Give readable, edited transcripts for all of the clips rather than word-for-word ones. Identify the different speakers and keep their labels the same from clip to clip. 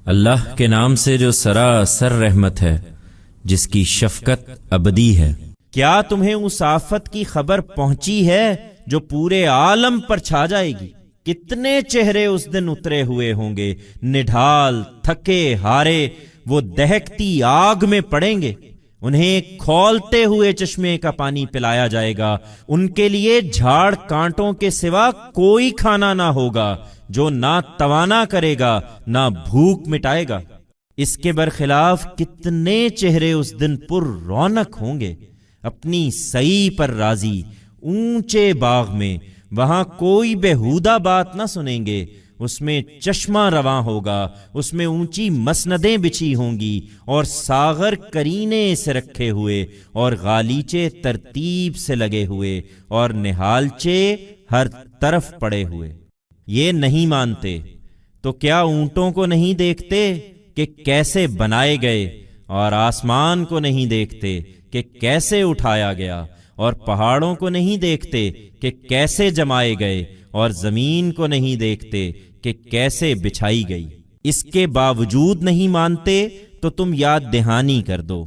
Speaker 1: اللہ کے نام سے جو سراسر رحمت ہے، جس کی شفقت ابدی ہے۔
Speaker 2: کیا تمہیں اس آفت کی خبر پہنچی ہے جو پورے عالم پر چھا جائے گی؟ کتنے چہرے اس دن اترے ہوئے ہوں گے، نڈھال، تھکے ہارے، وہ دہکتی آگ میں پڑیں گے۔ انہیں کھولتے ہوئے چشمے کا پانی پلایا جائے گا، ان کے لیے جھاڑ کانٹوں کے سوا کوئی کھانا نہ ہوگا جو نہ توانا کرے گا نہ بھوک مٹائے گا۔ اس کے برخلاف کتنے چہرے اس دن پر رونق ہوں گے، اپنی سعی پر راضی، اونچے باغ میں، وہاں کوئی بےہودہ بات نہ سنیں گے، اس میں چشمہ رواں ہوگا، اس میں اونچی مسندیں بچھی ہوں گی، اور ساغر کرینے سے رکھے ہوئے، اور غالیچے ترتیب سے لگے ہوئے، اور نہالچے ہر طرف پڑے ہوئے۔ یہ نہیں مانتے تو کیا اونٹوں کو نہیں دیکھتے کہ کیسے بنائے گئے، اور آسمان کو نہیں دیکھتے کہ کیسے اٹھایا گیا، اور پہاڑوں کو نہیں دیکھتے کہ کیسے جمائے گئے، اور زمین کو نہیں دیکھتے کہ کیسے بچھائی گئی۔ اس کے باوجود نہیں مانتے تو تم یاد دہانی کر دو۔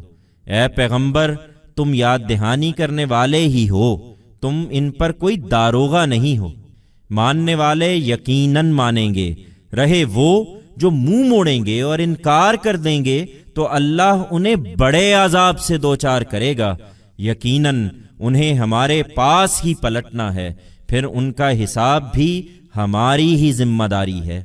Speaker 2: اے پیغمبر، تم یاد دہانی کرنے والے ہی ہو، تم ان پر کوئی داروغہ نہیں ہو۔ ماننے والے یقیناً مانیں گے، رہے وہ جو منہ موڑیں گے اور انکار کر دیں گے تو اللہ انہیں بڑے عذاب سے دوچار کرے گا۔ یقیناً انہیں ہمارے پاس ہی پلٹنا ہے، پھر ان کا حساب بھی ہماری ہی ذمہ داری ہے۔